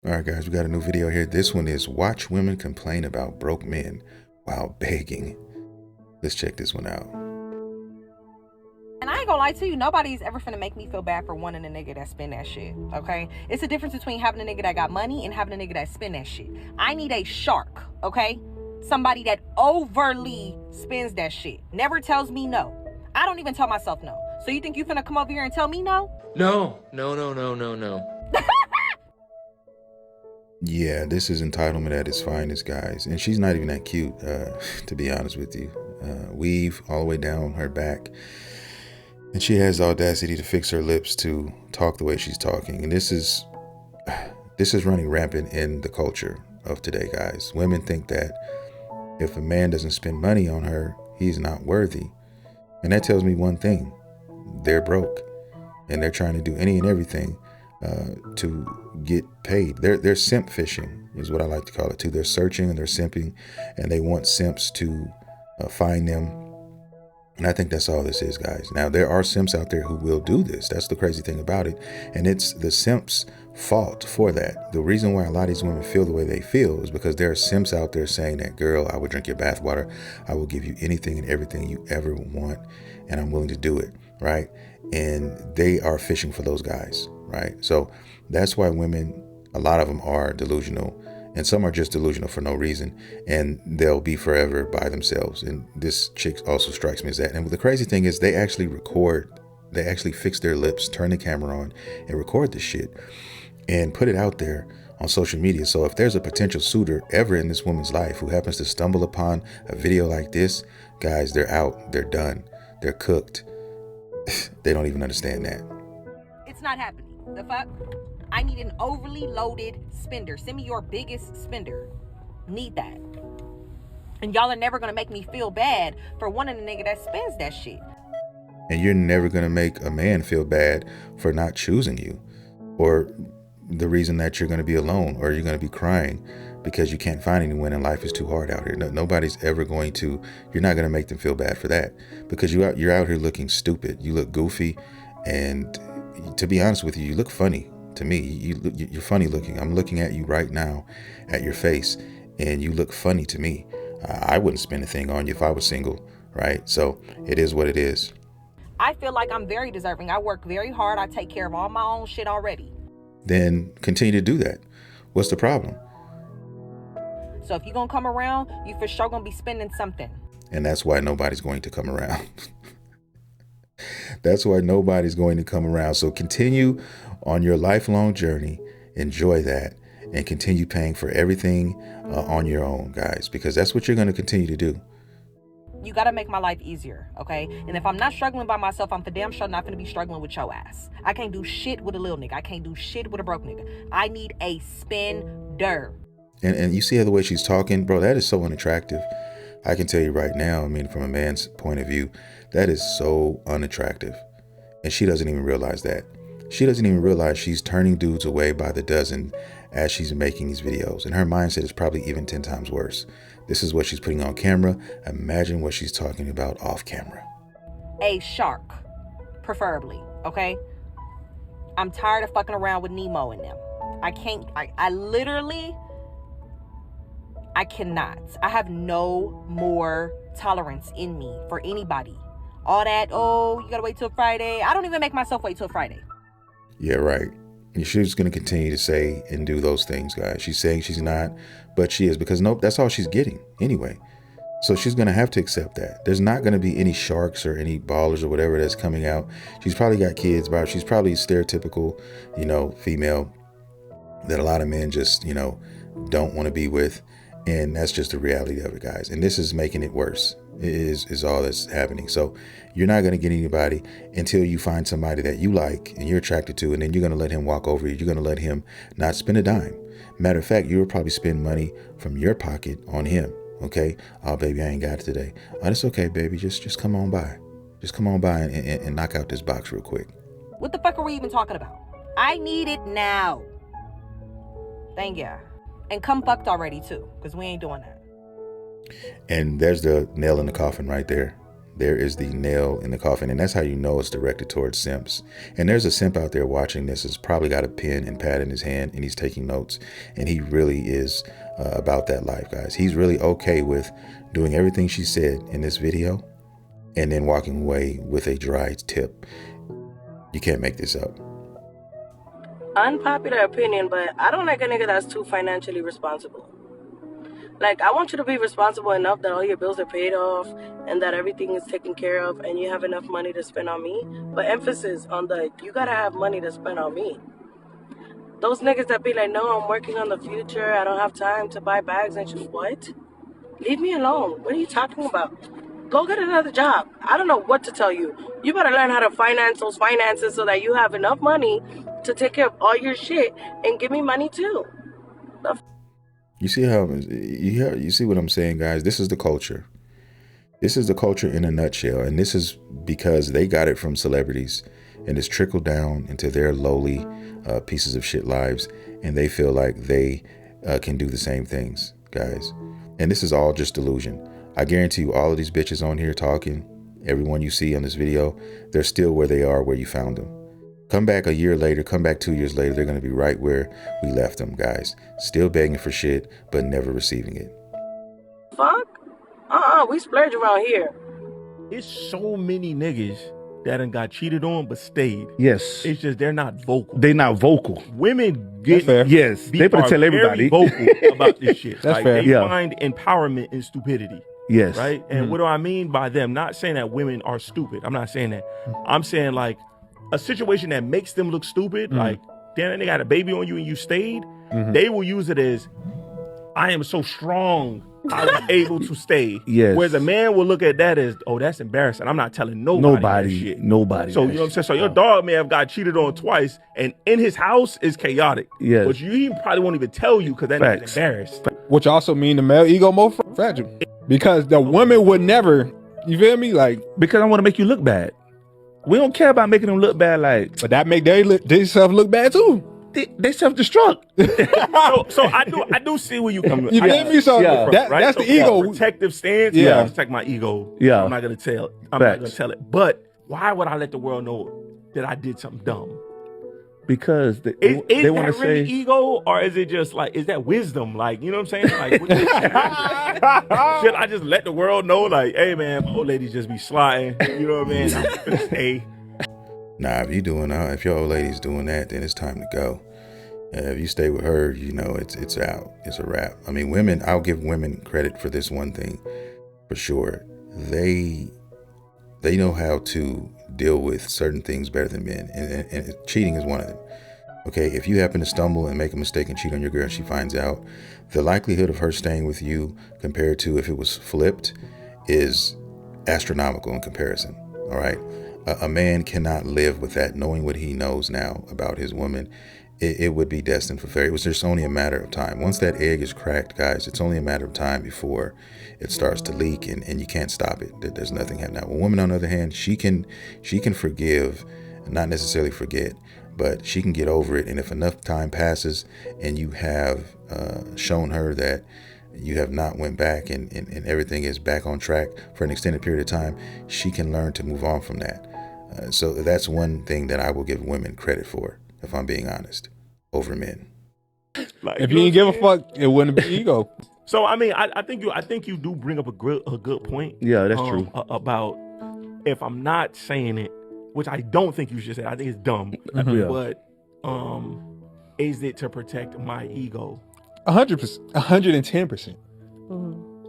All right, guys, we got a new video here. This one is watch women complain about broke men while begging. Let's check this one out. And I ain't gonna lie to you, nobody's ever finna make me feel bad for wanting a nigga that spend that shit, okay? It's a difference between having a nigga that got money and having a nigga that spend that shit. I need a shark, okay? Somebody that overly spends that shit. Never tells me no. I don't even tell myself no. So you think you finna come over here and tell me no? No. Yeah, this is entitlement at its finest, guys. And she's not even that cute, to be honest with you. Weave all the way down her back. And she has the audacity to fix her lips to talk the way she's talking. And this is running rampant in the culture of today, guys. Women think that if a man doesn't spend money on her, he's not worthy. And that tells me one thing: they're broke, and they're trying to do any and everything to get paid. They're simp fishing, is what I like to call it too. They're searching and they're simping, and they want simps to find them. And I think that's all this is, guys. Now, there are simps out there who will do this. That's the crazy thing about it. And it's the simps' fault for that. The reason why a lot of these women feel the way they feel is because there are simps out there saying that, girl, I will drink your bathwater. I will give you anything and everything you ever want, and I'm willing to do it, right? And they are fishing for those guys, right? So that's why women, a lot of them are delusional. And some are just delusional for no reason, and they'll be forever by themselves. And this chick also strikes me as that. And the crazy thing is they actually fix their lips, turn the camera on, and record this shit and put it out there on social media. So if there's a potential suitor ever in this woman's life who happens to stumble upon a video like this, guys, they're out, they're done, they're cooked. They don't even understand that. It's not happening. The fuck? I need an overly loaded spender. Send me your biggest spender. Need that. And y'all are never gonna make me feel bad for wanting a nigga that spends that shit. And you're never gonna make a man feel bad for not choosing you, or the reason that you're gonna be alone, or you're gonna be crying because you can't find anyone and life is too hard out here. Nobody's ever going to. You're not gonna make them feel bad for that, because you're out here looking stupid. You look goofy, and to be honest with you, you look funny. To me, you're funny looking. I'm looking at you right now, at your face, and you look funny to me. I wouldn't spend a thing on you if I was single, right? So it is what it is. I feel like I'm very deserving. I work very hard. I take care of all my own shit already. Then continue to do that. What's the problem? So if you're gonna come around, you for sure gonna be spending something. And that's why nobody's going to come around. That's why nobody's going to come around. So continue on your lifelong journey. Enjoy that, and continue paying for everything on your own, guys, because that's what you're going to continue to do. You gotta make my life easier, okay? And if I'm not struggling by myself, I'm for damn sure not gonna be struggling with your ass. I can't do shit with a little nigga. I can't do shit with a broke nigga. I need a spender. And you see how the way she's talking, bro, that is so unattractive. I can tell you right now, I mean, from a man's point of view, that is so unattractive. And she doesn't even realize that. She doesn't even realize she's turning dudes away by the dozen as she's making these videos. And her mindset is probably even 10 times worse. This is what she's putting on camera. Imagine what she's talking about off camera. A shark, preferably, okay? I'm tired of fucking around with Nemo and them. I can't, I literally, I cannot. I have no more tolerance in me for anybody. All that, oh, you gotta wait till Friday. I don't even make myself wait till Friday. Yeah, right. She's going to continue to say and do those things, guys. She's saying she's not, but she is, because nope, that's all she's getting anyway. So she's going to have to accept that. There's not going to be any sharks or any ballers or whatever that's coming out. She's probably got kids, but she's probably stereotypical, female that a lot of men just, don't want to be with. And that's just the reality of it, guys. And this is making it worse. It is all that's happening. So you're not going to get anybody until you find somebody that you like and you're attracted to, and then you're going to let him walk over you. You're going to let him not spend a dime. Matter of fact, you'll probably spend money from your pocket on him. Okay. Oh, baby, I ain't got it today. Oh, that's okay, baby. Just come on by. Just come on by and knock out this box real quick. What the fuck are we even talking about? I need it now. Thank ya. And come fucked already too, because we ain't doing that. And there's the nail in the coffin right there. there is the nail in the coffin. And that's how you know it's directed towards simps. And there's a simp out there watching this, has probably got a pen and pad in his hand, and he's taking notes. And he really is about that life, guys. He's really okay with doing everything she said in this video and then walking away with a dry tip. You can't make this up. Unpopular opinion, but I don't like a nigga that's too financially responsible. Like, I want you to be responsible enough that all your bills are paid off and that everything is taken care of and you have enough money to spend on me. But emphasis on the, you gotta have money to spend on me. Those niggas that be like, no, I'm working on the future, I don't have time to buy bags and shoes. What? Leave me alone. What are you talking about? Go get another job. I don't know what to tell you. You better learn how to finance those finances so that you have enough money to take care of all your shit and give me money too. You see how you see what I'm saying, guys? This is the culture. This is the culture in a nutshell, and this is because they got it from celebrities, and it's trickled down into their lowly pieces of shit lives, and they feel like they can do the same things, guys. And this is all just delusion. I guarantee you, all of these bitches on here talking, everyone you see on this video, they're still where they are, where you found them. Come back a year later, come back 2 years later, they're going to be right where we left them, guys. Still begging for shit, but never receiving it. Fuck? We splurge around here. It's so many niggas that done got cheated on but stayed. Yes. It's just they're not vocal. They not vocal. Women get fair. Yes. They better tell everybody. Vocal about this shit. That's like, fair. They Yeah. find empowerment in stupidity. Yes. Right? And what do I mean by them? Not saying that women are stupid. I'm not saying that. I'm saying like a situation that makes them look stupid, like, damn, they got a baby on you and you stayed, they will use it as, I am so strong, I was able to stay. Yes. Whereas a man will look at that as, oh, that's embarrassing. I'm not telling nobody that shit. Nobody. So, you know what I'm saying? So your dog may have got cheated on twice, and in his house is chaotic. Yes. But he probably won't even tell you because that nigga's Facts. embarrassed. Which also mean the male ego more fragile. Because the woman would never, you feel me? Like, Because I want to make you look bad. We don't care about making them look bad. Like, but that make they self look bad too. they self-destruct. So I do see where you come from. You feel me? So Yeah. that's So the ego. protective stance. Yeah. Yeah, protect my ego. Yeah. I'm not gonna tell. I'm not Facts. gonna tell it. But why would I let the world know that I did something dumb? Because Is they want to that really say, ego, or is it just like, is that wisdom? Like, you know what I'm saying? Like, should I just let the world know, like, hey man, my old ladies just be sliding. You know what I mean? I'm just gonna stay. Nah, if your old lady's doing that, then it's time to go. If you stay with her, you know it's out. It's a wrap. I mean, women. I'll give women credit for this one thing, for sure. They know how to deal with certain things better than men, and cheating is one of them. Okay, if you happen to stumble and make a mistake and cheat on your girl, and she finds out, the likelihood of her staying with you compared to if it was flipped is astronomical in comparison. All right, a man cannot live with that, knowing what he knows now about his woman. It would be destined for failure. It was just only a matter of time. Once that egg is cracked, guys, it's only a matter of time before it starts to leak, and you can't stop it. There's nothing happening. Now, a woman, on the other hand, she can forgive, not necessarily forget, but she can get over it. And if enough time passes and you have shown her that you have not went back and everything is back on track for an extended period of time, she can learn to move on from that. So that's one thing that I will give women credit for, if I'm being honest, over men. Like, If you didn't give a fuck, it wouldn't be ego. So I mean, I think you do bring up a good point. yeah, that's true. About if I'm not saying it, which I don't think you should say. I think it's dumb. Yeah. But is it to protect my ego? 100%, 110%,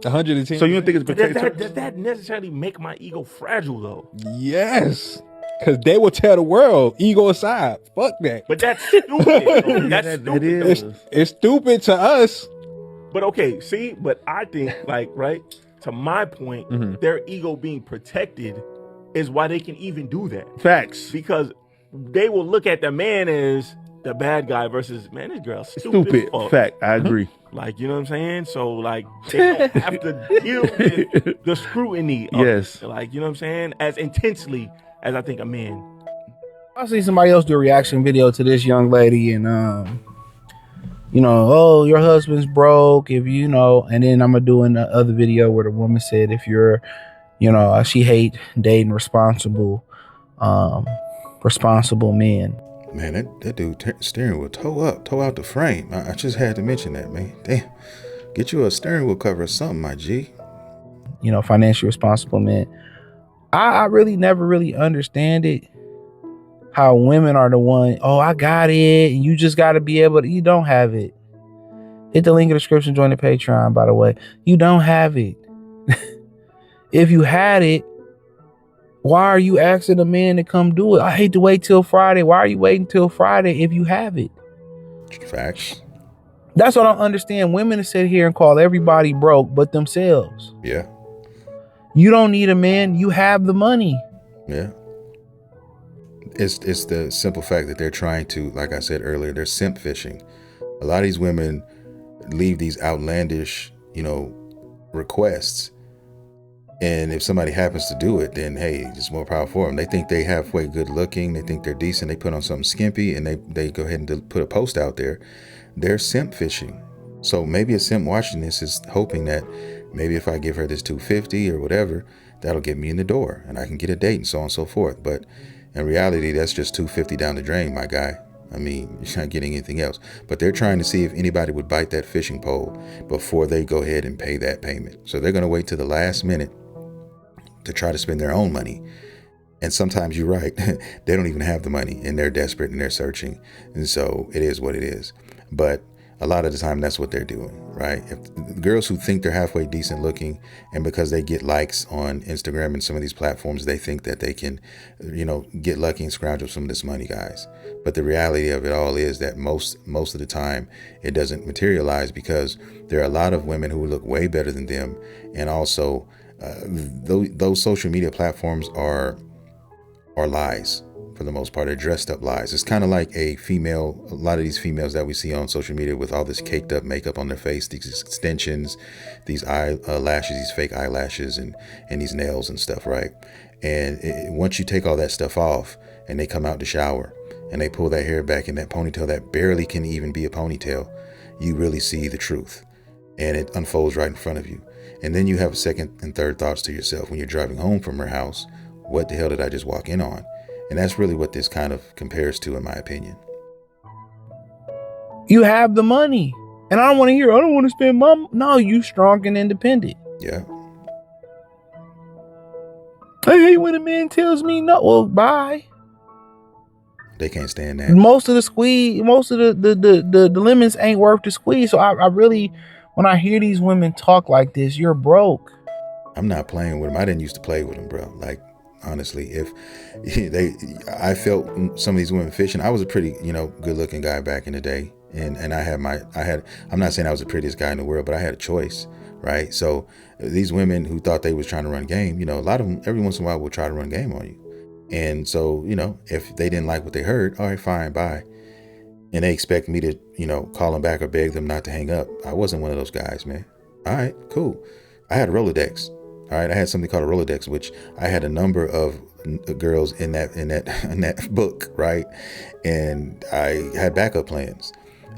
110%. So you don't think it's protected? Does that necessarily make my ego fragile though? Yes, because they will tell the world, ego aside, fuck that. But that's stupid. That's It stupid. is. It's stupid to us. But okay, see, but I think like, right, to my point, their ego being protected is why they can even do that. Facts. Because they will look at the man as the bad guy versus, man, this girl's stupid. Stupid. as fuck. Fact. I agree. Like, you know what I'm saying? So like they don't have to deal with the scrutiny of Yes. it, like, you know what I'm saying, as intensely as I think a man. I see somebody else do a reaction video to this young lady, and you know, oh, your husband's broke, if you know, and then I'm gonna do another video where the woman said, if your You know, she hate dating responsible men. Man, that dude steering wheel toe out the frame. I just had to mention that, man. Damn, get you a steering wheel cover or something, my G. You know, financially responsible men. I really never really understand it. How women are the one, oh, I got it. And you just got to be able to, you don't have it. Hit the link in the description, join the Patreon, by the way. You don't have it. If you had it, why are you asking a man to come do it? I hate to wait till Friday. Why are you waiting till Friday if you have it? Facts. That's what I don't understand. Women sit here and call everybody broke but themselves. Yeah. You don't need a man. You have the money. Yeah. It's the simple fact that they're trying to, like I said earlier, they're simp fishing. A lot of these women leave these outlandish, requests. And if somebody happens to do it, then hey, it's more power for them. They think they halfway good looking. They think they're decent. They put on something skimpy and they go ahead and put a post out there. They're simp fishing. So maybe a simp watching this is hoping that maybe if I give her this $250 or whatever, that'll get me in the door and I can get a date and so on and so forth. But in reality, that's just $250 down the drain, my guy. I mean, you're not getting anything else. But they're trying to see if anybody would bite that fishing pole before they go ahead and pay that payment. So they're going to wait till the last minute to try to spend their own money. And sometimes you're right. They don't even have the money and they're desperate and they're searching. And so it is what it is. But a lot of the time, that's what they're doing, right? If girls who think they're halfway decent looking and because they get likes on Instagram and some of these platforms, they think that they can, get lucky and scrounge up some of this money, guys. But the reality of it all is that most of the time it doesn't materialize because there are a lot of women who look way better than them. And also those social media platforms are lies. For the most part, they're dressed up lies. It's kind of like a lot of these females that we see on social media with all this caked up makeup on their face, these extensions, these eyelashes, these fake eyelashes and these nails and stuff, right? And once you take all that stuff off and they come out to shower and they pull that hair back in that ponytail that barely can even be a ponytail, you really see the truth and it unfolds right in front of you. And then you have second and third thoughts to yourself when you're driving home from her house. What the hell did I just walk in on? And that's really what this kind of compares to, in my opinion. You have the money. And I don't want to hear, I don't want to spend my... No, you strong and independent. Yeah. I hate when a man tells me no. Well, bye. They can't stand that. Most of the squeeze, most of the lemons ain't worth the squeeze. So I really, when I hear these women talk like this, you're broke. I'm not playing with them. I didn't used to play with them, bro. Like, honestly, if I felt some of these women fishing. I was a pretty, good looking guy back in the day. And I'm not saying I was the prettiest guy in the world, but I had a choice, right? So these women who thought they was trying to run game, a lot of them every once in a while will try to run game on you. And so, if they didn't like what they heard, all right, fine, bye. And they expect me to, call them back or beg them not to hang up. I wasn't one of those guys, man. All right, cool. I had a Rolodex. All right, I had something called a Rolodex, which I had a number of girls in that book, right? And I had backup plans,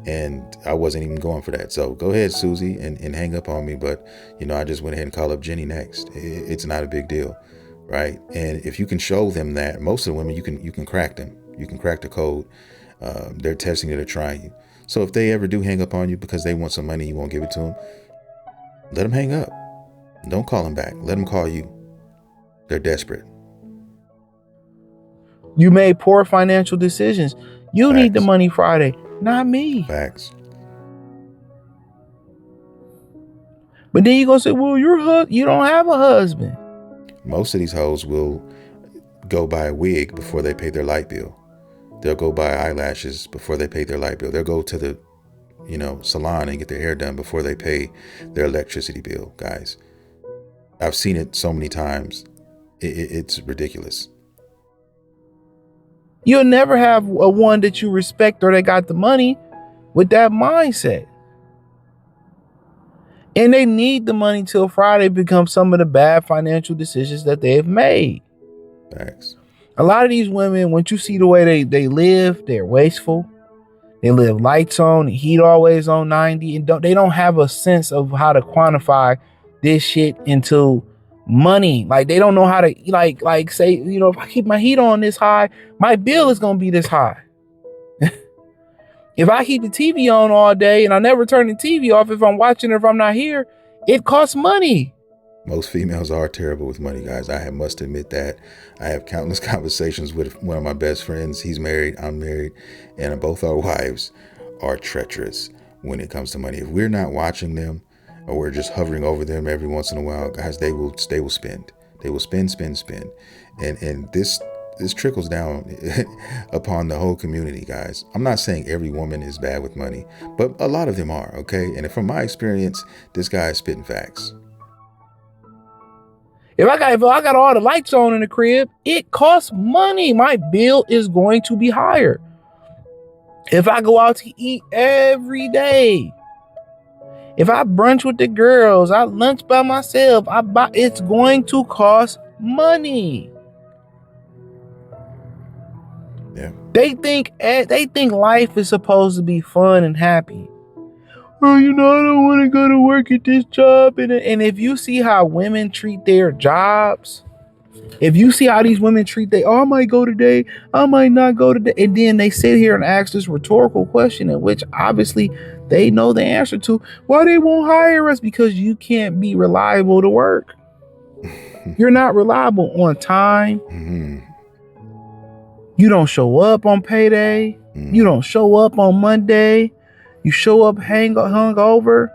and I wasn't even going for that. So go ahead, Susie, and hang up on me. But I just went ahead and call up Jenny next. It's not a big deal, right? And if you can show them that, most of the women you can crack them. You can crack the code. They're testing it or trying you. So if they ever do hang up on you because they want some money, you won't give it to them. Let them hang up. Don't call them back. Let them call you. They're desperate. You made poor financial decisions. You Facts. Need the money Friday, not me. Facts. But then you're going to say, well, you don't have a husband. Most of these hoes will go buy a wig before they pay their light bill. They'll go buy eyelashes before they pay their light bill. They'll go to the, salon and get their hair done before they pay their electricity bill, guys. I've seen it so many times. It's ridiculous. You'll never have a one that you respect or they got the money with that mindset. And they need the money till Friday become some of the bad financial decisions that they have made. Thanks. A lot of these women, once you see the way they live, they're wasteful. They live lights on, heat always on 90, and they don't have a sense of how to quantify this shit into money. Like they don't know how to like say, you know, if I keep my heat on this high, my bill is gonna be this high. If I keep the TV on all day and I never turn the TV off if I'm watching or if I'm not here, it costs money. Most females are terrible with money, guys. I must admit that. I have countless conversations with one of my best friends. He's married, I'm married, and both our wives are treacherous when it comes to money. If we're not watching them or we're just hovering over them every once in a while, guys, they will spend. They will spend. And this trickles down upon the whole community, guys. I'm not saying every woman is bad with money, but a lot of them are, okay? And from my experience, this guy is spitting facts. If I got all the lights on in the crib, it costs money. My bill is going to be higher. If I go out to eat every day, if I brunch with the girls, I lunch by myself, it's going to cost money. Yeah. They think life is supposed to be fun and happy. Oh, you know, I don't want to go to work at this job. And if you see how women treat their jobs, if you see how these women treat I might go today, I might not go today. And then they sit here and ask this rhetorical question in which obviously they know the answer to. Why they won't hire us? Because you can't be reliable to work. You're not reliable on time. Mm-hmm. You don't show up on payday. Mm-hmm. You don't show up on Monday. You show up hungover.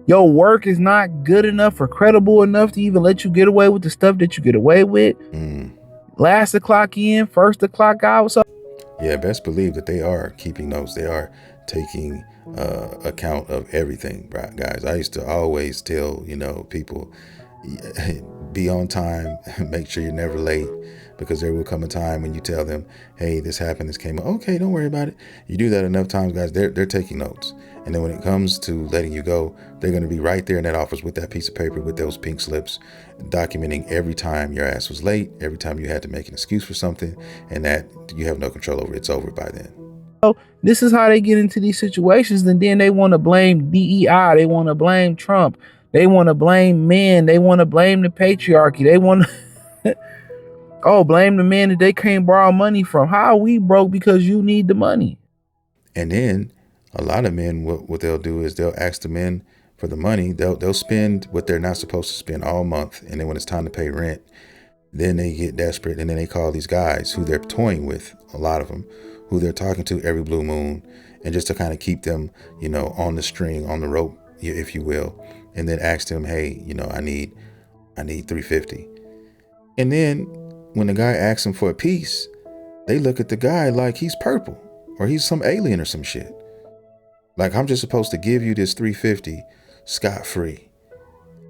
Your work is not good enough or credible enough to even let you get away with the stuff that you get away with. Last to clock in, first to clock out. So yeah, best believe that they are keeping notes. They are taking account of everything, right, guys. I used to always tell, people, be on time, make sure you're never late, because there will come a time when you tell them, hey, this happened, this came up. Okay, don't worry about it. You do that enough times, guys, they're taking notes. And then when it comes to letting you go, they're going to be right there in that office with that piece of paper, with those pink slips, documenting every time your ass was late, every time you had to make an excuse for something, and that you have no control over. It's over by then. So this is how they get into these situations. And then they want to blame DEI. They want to blame Trump. They want to blame men. They want to blame the patriarchy. They want to blame the men that they can't borrow money from. How are we broke? Because you need the money. And then a lot of men, what they'll do is they'll ask the men for the money. They'll spend what they're not supposed to spend all month. And then when it's time to pay rent, then they get desperate. And then they call these guys who they're toying with, a lot of them, who they're talking to every blue moon, and just to kind of keep them, on the string, on the rope, if you will. And then ask them, hey, I need $350. And then when the guy asks him for a piece, they look at the guy like he's purple or he's some alien or some shit. Like, I'm just supposed to give you this $350 scot-free.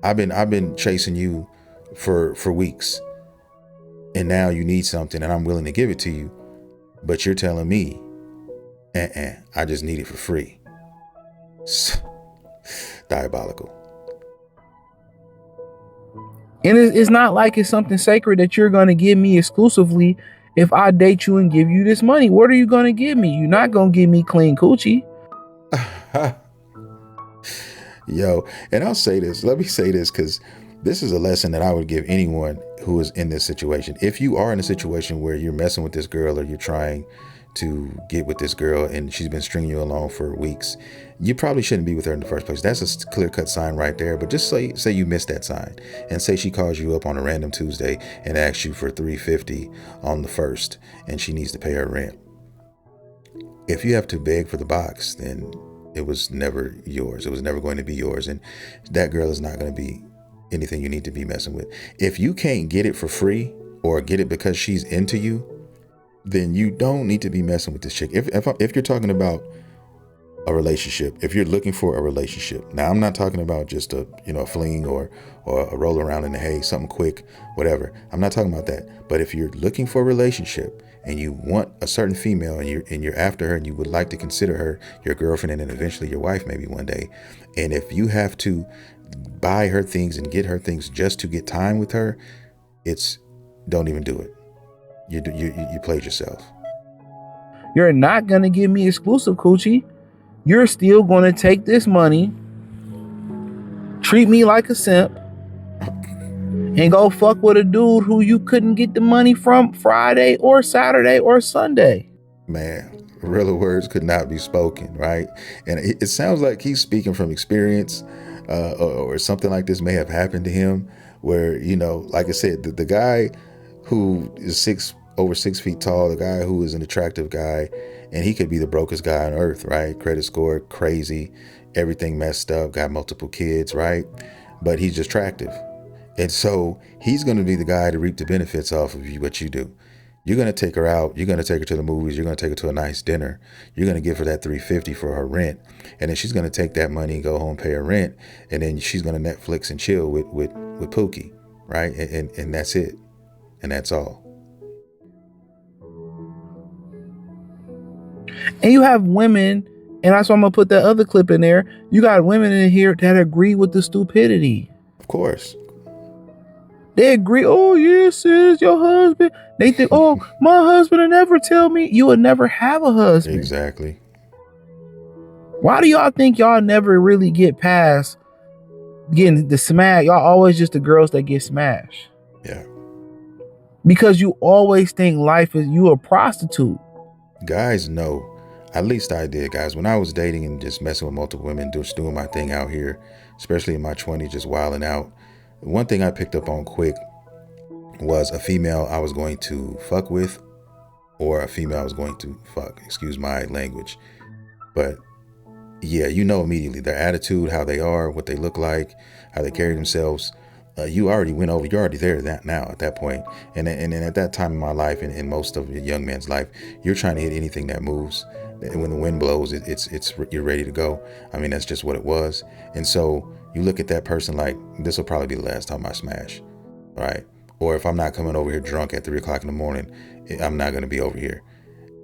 I've been chasing you for weeks, and now you need something and I'm willing to give it to you, but you're telling me, I just need it for free. Diabolical. And it's not like it's something sacred that you're going to give me exclusively if I date you and give you this money. What are you going to give me? You're not going to give me clean coochie. Yo, and I'll say this. Let me say this, because this is a lesson that I would give anyone who is in this situation. If you are in a situation where you're messing with this girl or you're trying to get with this girl and she's been stringing you along for weeks, you probably shouldn't be with her in the first place. That's a clear-cut sign right there. But just say you missed that sign, and say she calls you up on a random Tuesday and asks you for $350 on the 1st, and she needs to pay her rent. If you have to beg for the box, then it was never yours. It was never going to be yours, and that girl is not going to be anything you need to be messing with. If you can't get it for free or get it because she's into you, then you don't need to be messing with this chick. If you're talking about a relationship, if you're looking for a relationship, now I'm not talking about just a fling or a roll around in the hay, something quick, whatever. I'm not talking about that. But if you're looking for a relationship and you want a certain female and you're after her and you would like to consider her your girlfriend and then eventually your wife maybe one day, and if you have to buy her things and get her things just to get time with her, don't even do it. You played yourself. You're not going to give me exclusive coochie. You're still going to take this money, treat me like a simp, and go fuck with a dude who you couldn't get the money from Friday or Saturday or Sunday. Man, realer words could not be spoken, right? And it sounds like he's speaking from experience, or something like this may have happened to him, where, you know, like I said, the guy who is over 6 feet tall, the guy who is an attractive guy, and he could be the brokest guy on earth, right? Credit score crazy, everything messed up, got multiple kids, right? But he's just attractive. And so he's going to be the guy to reap the benefits off of what you do. You're going to take her out. You're going to take her to the movies. You're going to take her to a nice dinner. You're going to give her that $350 for her rent. And then she's going to take that money and go home, pay her rent. And then she's going to Netflix and chill with Pookie, right? And that's it. And that's all. And you have women, and that's why I'm going to put that other clip in there. You got women in here that agree with the stupidity. Of course. They agree. Oh, yes, sis, your husband. They think, oh, my husband will never tell me. You will never have a husband. Exactly. Why do y'all think y'all never really get past getting the smash? Y'all always just the girls that get smashed. Yeah. Because you always think life is you a prostitute. Guys know, at least I did, guys. When I was dating and just messing with multiple women, just doing my thing out here, especially in my 20s, just wilding out. One thing I picked up on quick was a female I was going to fuck with, or a female I was going to fuck. Excuse my language. But yeah, you know immediately their attitude, how they are, what they look like, how they carry themselves. You already went over, you're already there now at that point. And at that time in my life, and in most of a young man's life, you're trying to hit anything that moves. And when the wind blows, you're ready to go. I mean, that's just what it was. And so you look at that person like, this will probably be the last time I smash, right? Or if I'm not coming over here drunk at 3 o'clock in the morning, I'm not going to be over here.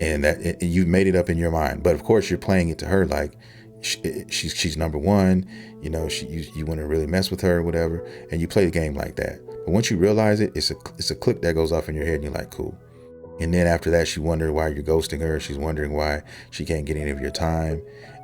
And that you've made it up in your mind. But of course, you're playing it to her like she's number one. You know, you want to really mess with her or whatever, and you play the game like that. But once you realize it, it's a click that goes off in your head, and you're like, cool. And then after that, she wonders why you're ghosting her. She's wondering why she can't get any of your time.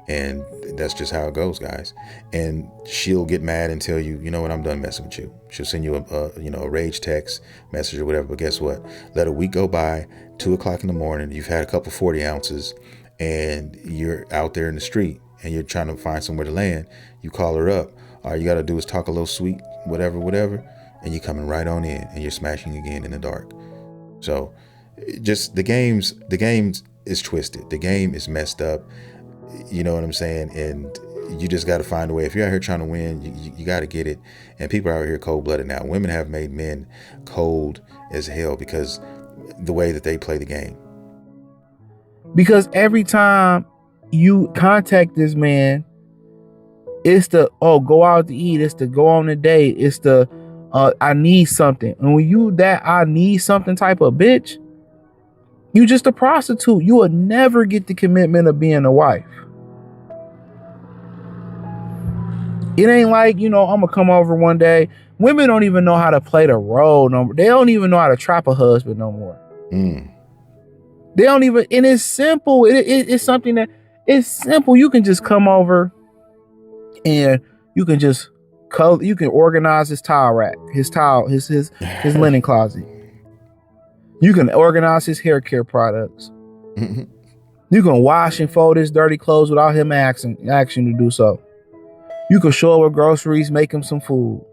And that's just how it goes, guys. And she'll get mad and tell you, you know what, I'm done messing with you. She'll send you a rage text message or whatever. But guess what? Let a week go by, 2 o'clock in the morning. You've had a couple 40 ounces and you're out there in the street and you're trying to find somewhere to land. You call her up. All you got to do is talk a little sweet, whatever. And you're coming right on in and you're smashing again in the dark. So just the games is twisted. The game is messed up. You know what I'm saying? And you just got to find a way. If you're out here trying to win, you got to get it. And people are out here cold-blooded now. Women have made men cold as hell because the way that they play the game. Because every time you contact this man, it's the, go out to eat. It's the go on a date. It's the, I need something. And when you that I need something type of bitch, you just a prostitute. You will never get the commitment of being a wife. It ain't like, I'm going to come over one day. Women don't even know how to play the role no more. They don't even know how to trap a husband no more. They don't even, and it's simple. It's something that, it's simple. You can just come over and you can just you can organize his towel rack, his linen closet. You can organize his hair care products. You can wash and fold his dirty clothes without him asking to do so. You can show up with groceries, make him some food.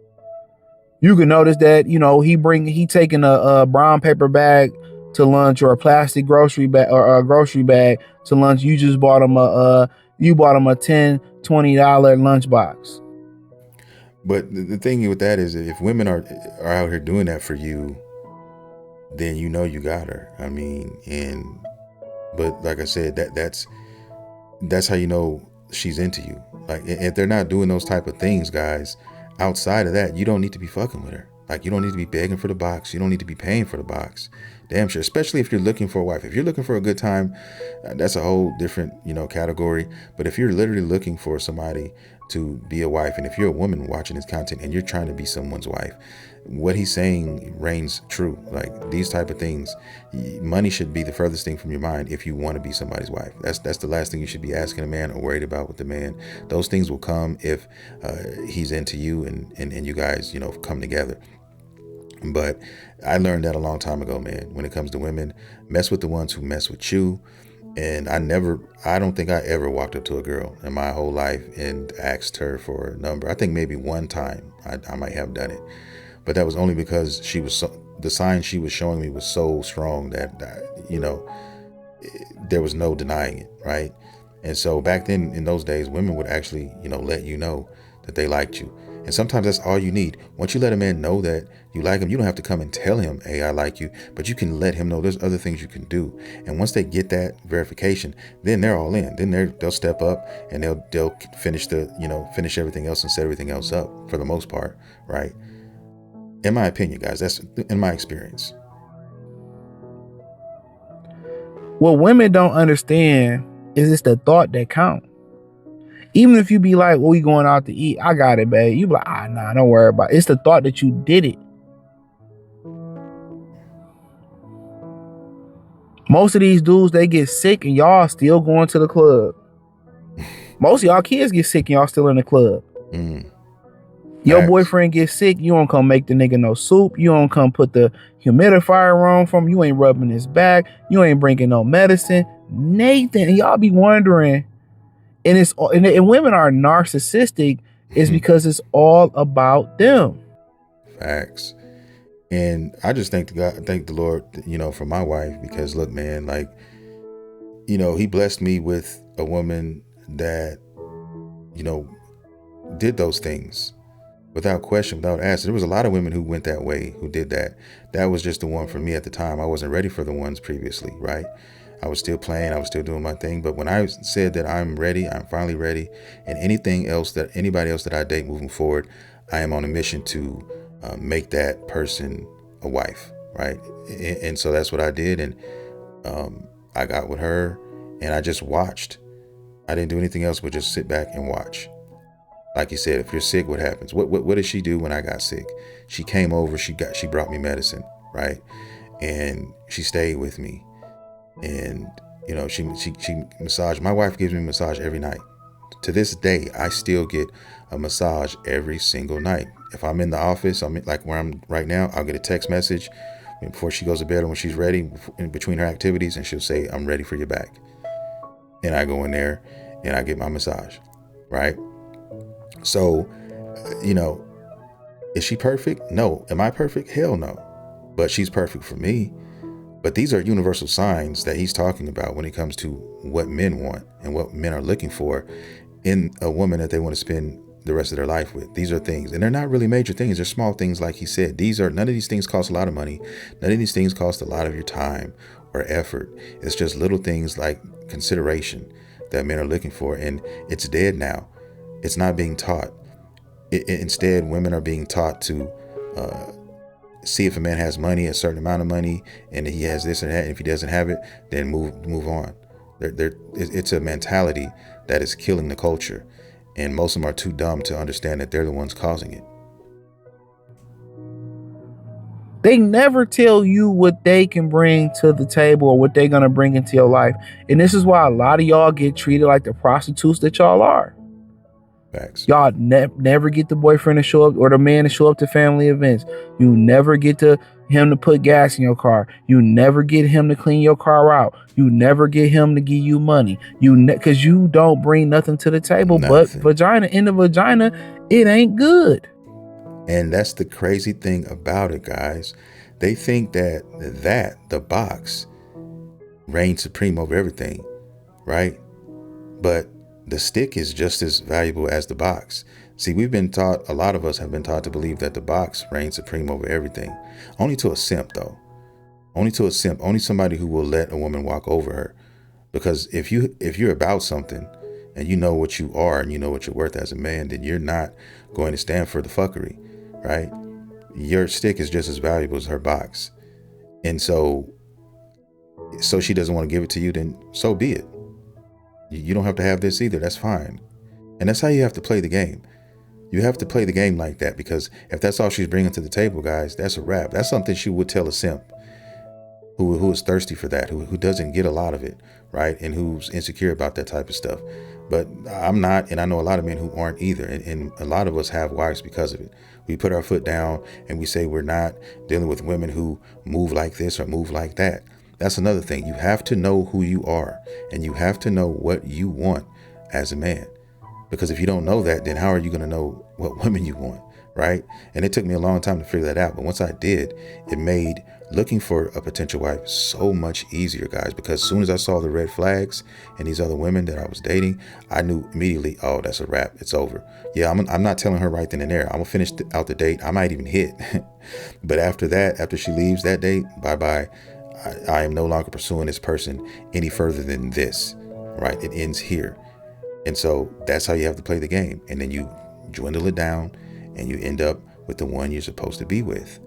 You can notice that, he taking a brown paper bag to lunch or a plastic grocery bag or a grocery bag to lunch. You just bought him a $10, $20 lunchbox. But the thing with that is, if women are out here doing that for you, then you know you got her. I mean, but like I said, that's how you know she's into you. Like, if they're not doing those type of things, guys, outside of that, you don't need to be fucking with her. Like, you don't need to be begging for the box. You don't need to be paying for the box. Damn sure. Especially if you're looking for a wife. If you're looking for a good time, that's a whole different, category. But if you're literally looking for somebody to be a wife, and if you're a woman watching this content and you're trying to be someone's wife, what he's saying reigns true. Like, these type of things, money should be the furthest thing from your mind if you want to be somebody's wife. That's the last thing you should be asking a man or worried about with the man. Those things will come if he's into you and you guys, come together. But I learned that a long time ago, man. When it comes to women, mess with the ones who mess with you. And I don't think I ever walked up to a girl in my whole life and asked her for a number. I think maybe one time I might have done it, but that was only because the sign she was showing me was so strong that, there was no denying it, right? And so back then, in those days, women would actually, let you know that they liked you. And sometimes that's all you need. Once you let a man know that you like him, you don't have to come and tell him, hey, I like you, but you can let him know there's other things you can do. And once they get that verification, then they're all in. Then they'll step up and they'll finish finish everything else and set everything else up for the most part, right? In my opinion, guys, that's in my experience. What women don't understand is it's the thought that counts. Even if you be like, well, we going out to eat, I got it, babe. You be like, nah, don't worry about it. It's the thought that you did it. Most of these dudes, they get sick and y'all still going to the club. Most of y'all kids get sick and y'all still in the club. Your boyfriend gets sick, you don't come make the nigga no soup. You don't come put the humidifier on from him. You ain't rubbing his back. You ain't bringing no medicine. Nathan, and y'all be wondering, and women are narcissistic is because it's all about them. Facts. And I just thank the Lord, for my wife, because look, man, like, he blessed me with a woman that, did those things without question, without asking. There was a lot of women who went that way, who did that. That was just the one for me at the time. I wasn't ready for the ones previously, right? I was still playing, I was still doing my thing. But when I said that I'm ready, I'm finally ready, and anybody else that I date moving forward, I am on a mission to make that person a wife, right? And so that's what I did. And I got with her and I just watched. I didn't do anything else but just sit back and watch. Like you said, if you're sick, what happens? What did she do when I got sick? She came over, she brought me medicine, right? And she stayed with me. And, she massaged. My wife gives me a massage every night. To this day, I still get a massage every single night. If I'm in the office, like where I'm right now, I'll get a text message before she goes to bed or when she's ready, in between her activities, and she'll say, I'm ready for your back. And I go in there and I get my massage, right? So, is she perfect? No. Am I perfect? Hell no. But she's perfect for me. But these are universal signs that he's talking about when it comes to what men want and what men are looking for in a woman that they want to spend the rest of their life with. These are things, and they're not really major things. They're small things, like he said. None of these things cost a lot of money. None of these things cost a lot of your time or effort. It's just little things like consideration that men are looking for, and it's dead now. It's not being taught. Instead, women are being taught to see if a man has money, a certain amount of money, and he has this and that. And if he doesn't have it, then move on. It's a mentality that is killing the culture, and most of them are too dumb to understand that they're the ones causing it. They never tell you what they can bring to the table or what they're gonna bring into your life, and this is why a lot of y'all get treated like the prostitutes that y'all are. Facts. Y'all never get the boyfriend to show up or the man to show up to family events. You never get him to put gas in your car. You never get him to clean your car out. You never get him to give you money. Because you don't bring nothing to the table. Nothing. But vagina in the vagina, it ain't good. And that's the crazy thing about it, guys. They think that the box reigns supreme over everything, right? But the stick is just as valuable as the box. See, a lot of us have been taught to believe that the box reigns supreme over everything. Only to a simp, though. Only to a simp. Only somebody who will let a woman walk over her. Because if you're about something and you know what you are and you know what you're worth as a man, then you're not going to stand for the fuckery, right? Your stick is just as valuable as her box. And so she doesn't want to give it to you, then so be it. You don't have to have this either. That's fine. And that's how you have to play the game. You have to play the game like that, because if that's all she's bringing to the table, guys, that's a wrap. That's something she would tell a simp who is thirsty for that, who doesn't get a lot of it, right? And who's insecure about that type of stuff. But I'm not, and I know a lot of men who aren't either. And a lot of us have wives because of it. We put our foot down and we say we're not dealing with women who move like this or move like that. That's another thing. You have to know who you are, and you have to know what you want as a man. Because if you don't know that, then how are you going to know what women you want, right? And it took me a long time to figure that out. But once I did, it made looking for a potential wife so much easier, guys, because as soon as I saw the red flags and these other women that I was dating, I knew immediately, oh, that's a wrap. It's over. Yeah, I'm not telling her right then and there. I'm going to finish out the date. I might even hit. But after that, after she leaves that date, bye-bye. I am no longer pursuing this person any further than this, right? It ends here. And so that's how you have to play the game. And then you dwindle it down and you end up with the one you're supposed to be with.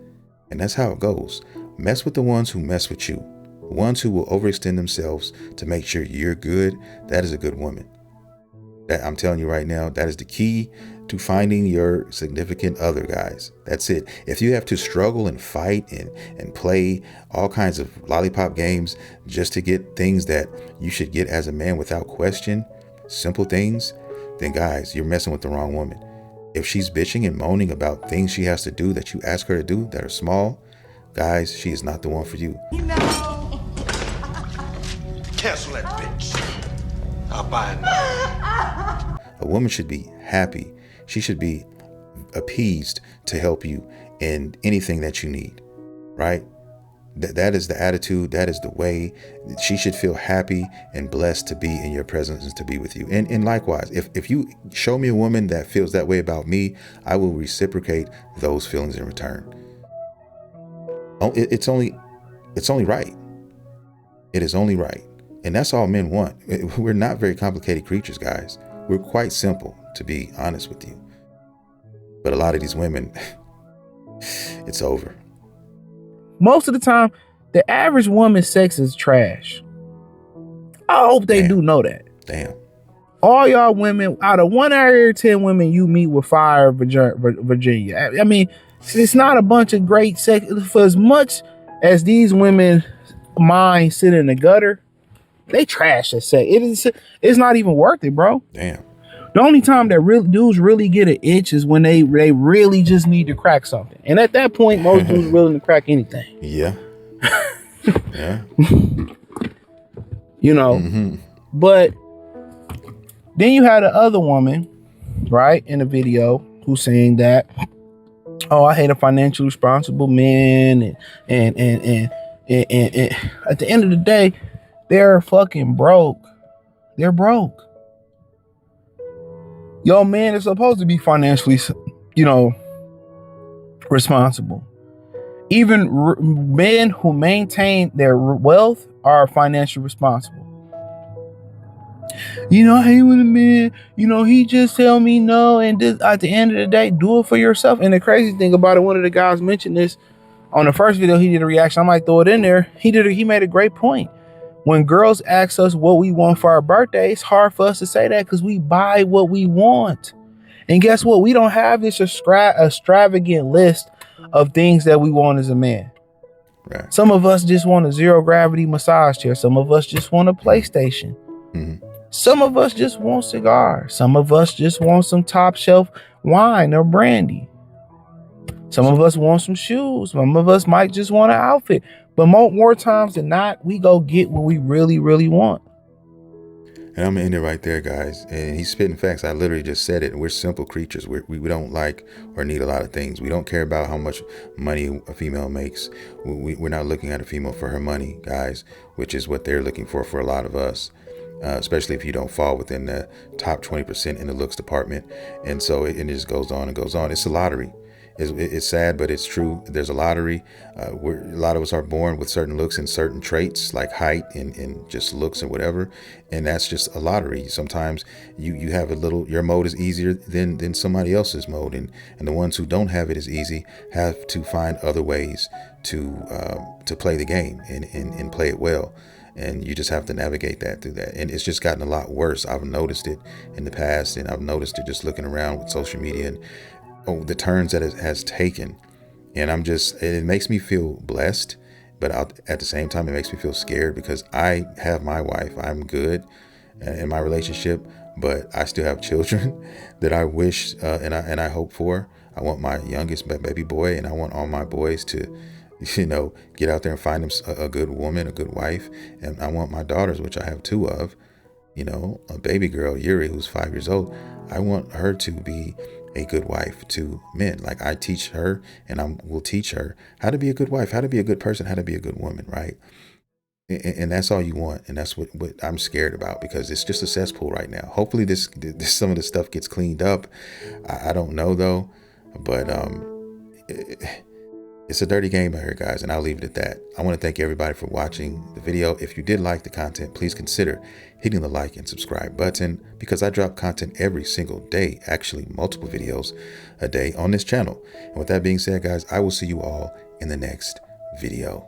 And that's how it goes. Mess with the ones who mess with you. Ones who will overextend themselves to make sure you're good. That is a good woman. That, I'm telling you right now, that is the key to finding your significant other, guys. That's it. If you have to struggle and fight and play all kinds of lollipop games just to get things that you should get as a man without question, simple things, then guys, you're messing with the wrong woman. If she's bitching and moaning about things she has to do that you ask her to do that are small, guys, she is not the one for you. Cancel that bitch. I'll buy it now. A woman should be happy. She should be appeased to help you in anything that you need, right? That is the attitude. That is the way. She should feel happy and blessed to be in your presence and to be with you. And likewise, if you show me a woman that feels that way about me, I will reciprocate those feelings in return. It's only right. It is only right. And that's all men want. We're not very complicated creatures, guys. We're quite simple, to be honest with you. But a lot of these women, it's over. Most of the time, the average woman's sex is trash. I hope they do know that. Damn. All y'all women, out of 1 out of 10 women you meet with fire Virginia. I mean, it's not a bunch of great sex. For as much as these women mind sit in the gutter, they trash the sex. It's not even worth it, bro. Damn. The only time that dudes really get an itch is when they really just need to crack something. And at that point, most dudes are willing to crack anything. Yeah. Yeah. You know, but then you had the other woman, right, in the video who's saying that, oh, I hate a financially responsible man. And at the end of the day, they're fucking broke. They're broke. Your man is supposed to be financially, responsible. Even men who maintain their wealth are financially responsible. I hate when a man, he just tell me no, and this, at the end of the day, do it for yourself. And the crazy thing about it, one of the guys mentioned this on the first video. He did a reaction. I might throw it in there. He made a great point. When girls ask us what we want for our birthday, it's hard for us to say that because we buy what we want. And guess what? We don't have this extravagant list of things that we want as a man. Right. Some of us just want a zero gravity massage chair. Some of us just want a PlayStation. Mm-hmm. Some of us just want cigars. Some of us just want some top shelf wine or brandy. Some of us want some shoes. Some of us might just want an outfit. But more times than not, we go get what we really, really want. And I'm going to end it right there, guys. And he's spitting facts. I literally just said it. We're simple creatures. We don't like or need a lot of things. We don't care about how much money a female makes. We're not looking at a female for her money, guys, which is what they're looking for a lot of us. Especially if you don't fall within the top 20% in the looks department. And so it just goes on and goes on. It's a lottery. It's sad, but it's true. There's a lottery. A lot of us are born with certain looks and certain traits like height and just looks and whatever. And that's just a lottery. Sometimes you have your mode is easier than somebody else's mode. And the ones who don't have it as easy have to find other ways to play the game and play it well. And you just have to navigate through that. And it's just gotten a lot worse. I've noticed it in the past, and I've noticed it just looking around with social media and the turns that it has taken. And it makes me feel blessed, but at the same time, it makes me feel scared because I have my wife. I'm good in my relationship, but I still have children that I wish and I hope for. I want my youngest baby boy, and I want all my boys to, get out there and find them a good woman, a good wife. And I want my daughters, which I have 2 of, a baby girl, Yuri, who's 5 years old. I want her to be a good wife to men. Like, I teach her, and I will teach her how to be a good wife, how to be a good person, how to be a good woman, right? And that's all you want. And that's what I'm scared about, because it's just a cesspool right now. Hopefully this some of the stuff gets cleaned up. I don't know though, but it's a dirty game out here, guys, and I'll leave it at that. I want to thank everybody for watching the video. If you did like the content, please consider hitting the like and subscribe button, because I drop content every single day, actually multiple videos a day on this channel. And with that being said, guys, I will see you all in the next video.